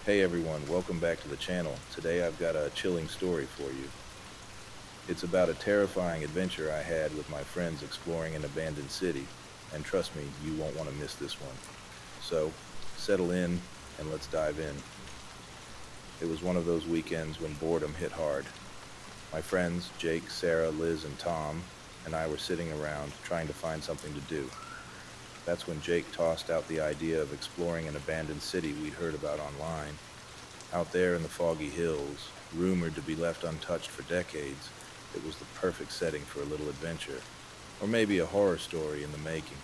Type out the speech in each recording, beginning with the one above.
Hey everyone, welcome back to the channel. Today I've got a chilling story for you. It's about a terrifying adventure I had with my friends exploring an abandoned city, and trust me, you won't want to miss this one. So, settle in and let's dive in. It was one of those weekends when boredom hit hard. My friends, Jake, Sarah, Liz, and Tom, and I were sitting around trying to find something to do. That's when Jake tossed out the idea of exploring an abandoned city we'd heard about online. Out there in the foggy hills, rumored to be left untouched for decades, it was the perfect setting for a little adventure, or maybe a horror story in the making.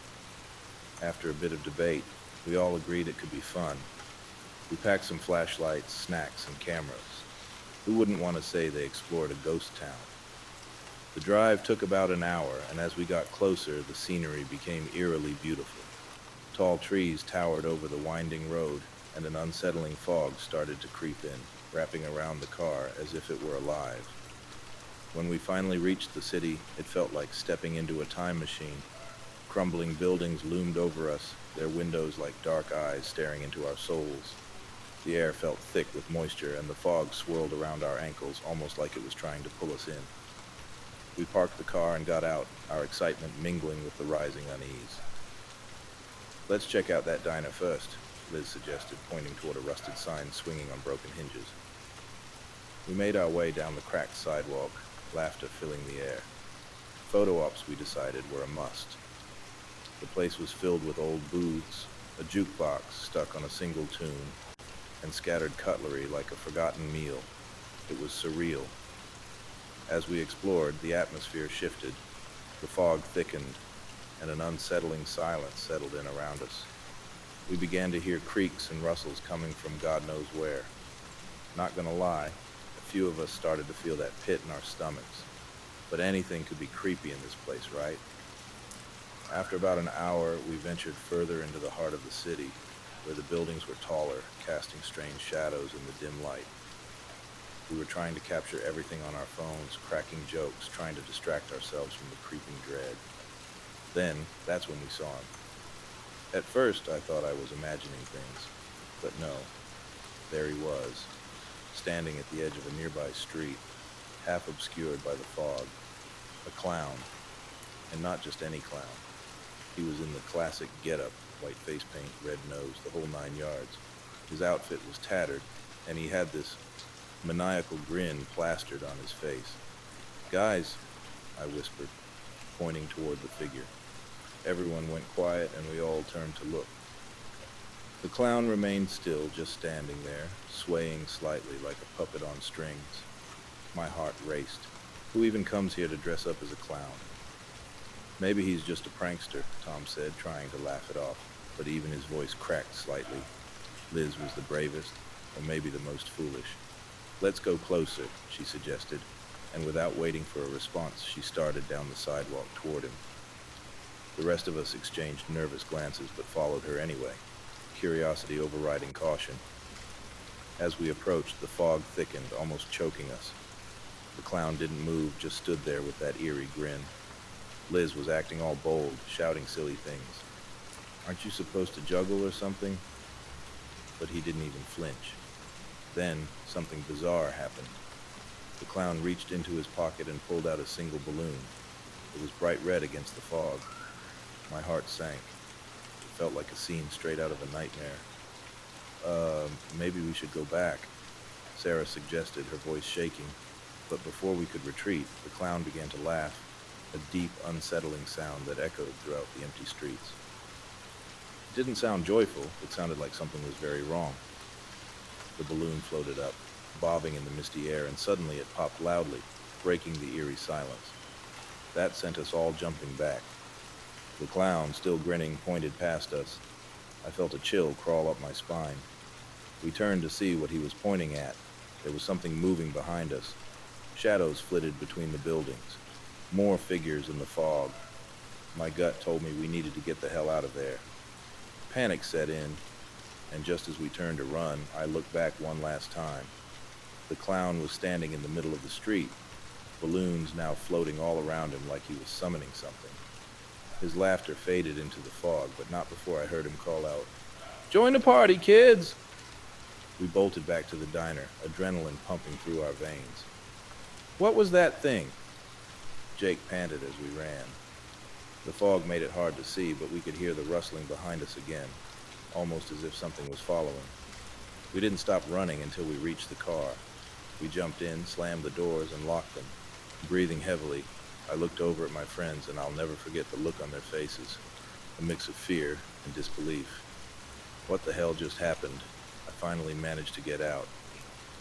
After a bit of debate, we all agreed it could be fun. We packed some flashlights, snacks, and cameras. Who wouldn't want to say they explored a ghost town? The drive took about an hour, and as we got closer, the scenery became eerily beautiful. Tall trees towered over the winding road, and an unsettling fog started to creep in, wrapping around the car as if it were alive. When we finally reached the city, it felt like stepping into a time machine. Crumbling buildings loomed over us, their windows like dark eyes staring into our souls. The air felt thick with moisture, and the fog swirled around our ankles almost like it was trying to pull us in. We parked the car and got out, our excitement mingling with the rising unease. "Let's check out that diner first," Liz suggested, pointing toward a rusted sign swinging on broken hinges. We made our way down the cracked sidewalk, laughter filling the air. Photo ops, we decided, were a must. The place was filled with old booths, a jukebox stuck on a single tune, and scattered cutlery like a forgotten meal. It was surreal. As we explored, the atmosphere shifted, the fog thickened, and an unsettling silence settled in around us. We began to hear creaks and rustles coming from God knows where. Not gonna lie, a few of us started to feel that pit in our stomachs. But anything could be creepy in this place, right? After about an hour, we ventured further into the heart of the city, where the buildings were taller, casting strange shadows in the dim light. We were trying to capture everything on our phones, cracking jokes, trying to distract ourselves from the creeping dread. Then, that's when we saw him. At first, I thought I was imagining things, but no. There he was, standing at the edge of a nearby street, half obscured by the fog. A clown, and not just any clown. He was in the classic get-up, white face paint, red nose, the whole 9 yards. His outfit was tattered, and he had this maniacal grin plastered on his face. "Guys," I whispered, pointing toward the figure. Everyone went quiet, and we all turned to look. The clown remained still, just standing there, swaying slightly like a puppet on strings. My heart raced. Who even comes here to dress up as a clown? "Maybe he's just a prankster," Tom said, trying to laugh it off, but even his voice cracked slightly. Liz was the bravest, or maybe the most foolish. "Let's go closer," she suggested, and without waiting for a response, she started down the sidewalk toward him. The rest of us exchanged nervous glances, but followed her anyway, curiosity overriding caution. As we approached, the fog thickened, almost choking us. The clown didn't move, just stood there with that eerie grin. Liz was acting all bold, shouting silly things. "Aren't you supposed to juggle or something?" But he didn't even flinch. Then, something bizarre happened. The clown reached into his pocket and pulled out a single balloon. It was bright red against the fog. My heart sank. It felt like a scene straight out of a nightmare. Maybe we should go back," Sarah suggested, her voice shaking. But before we could retreat, the clown began to laugh, a deep, unsettling sound that echoed throughout the empty streets. It didn't sound joyful, it sounded like something was very wrong. The balloon floated up, bobbing in the misty air, and suddenly it popped loudly, breaking the eerie silence. That sent us all jumping back. The clown, still grinning, pointed past us. I felt a chill crawl up my spine. We turned to see what he was pointing at. There was something moving behind us. Shadows flitted between the buildings. More figures in the fog. My gut told me we needed to get the hell out of there. Panic set in, and just as we turned to run, I looked back one last time. The clown was standing in the middle of the street, balloons now floating all around him like he was summoning something. His laughter faded into the fog, but not before I heard him call out, "Join the party, kids!" We bolted back to the diner, adrenaline pumping through our veins. "What was that thing?" Jake panted as we ran. The fog made it hard to see, but we could hear the rustling behind us again, almost as if something was following. We didn't stop running until we reached the car. We jumped in, slammed the doors, and locked them. Breathing heavily, I looked over at my friends, and I'll never forget the look on their faces, a mix of fear and disbelief. What the hell just happened? I finally managed to get out.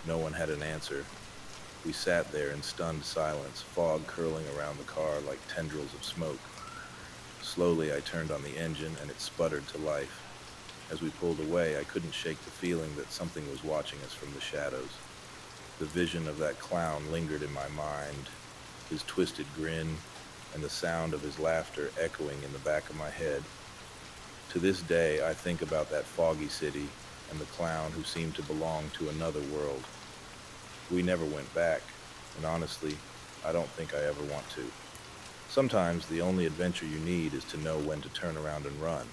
No one had an answer. We sat there in stunned silence, fog curling around the car like tendrils of smoke. Slowly, I turned on the engine, and it sputtered to life. As we pulled away, I couldn't shake the feeling that something was watching us from the shadows. The vision of that clown lingered in my mind, his twisted grin, and the sound of his laughter echoing in the back of my head. To this day, I think about that foggy city and the clown who seemed to belong to another world. We never went back, and honestly, I don't think I ever want to. Sometimes the only adventure you need is to know when to turn around and run.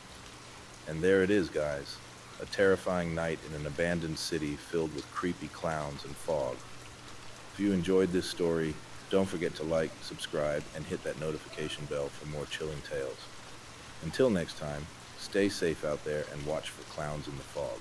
And there it is, guys, a terrifying night in an abandoned city filled with creepy clowns and fog. If you enjoyed this story, don't forget to like, subscribe, and hit that notification bell for more chilling tales. Until next time, stay safe out there and watch for clowns in the fog.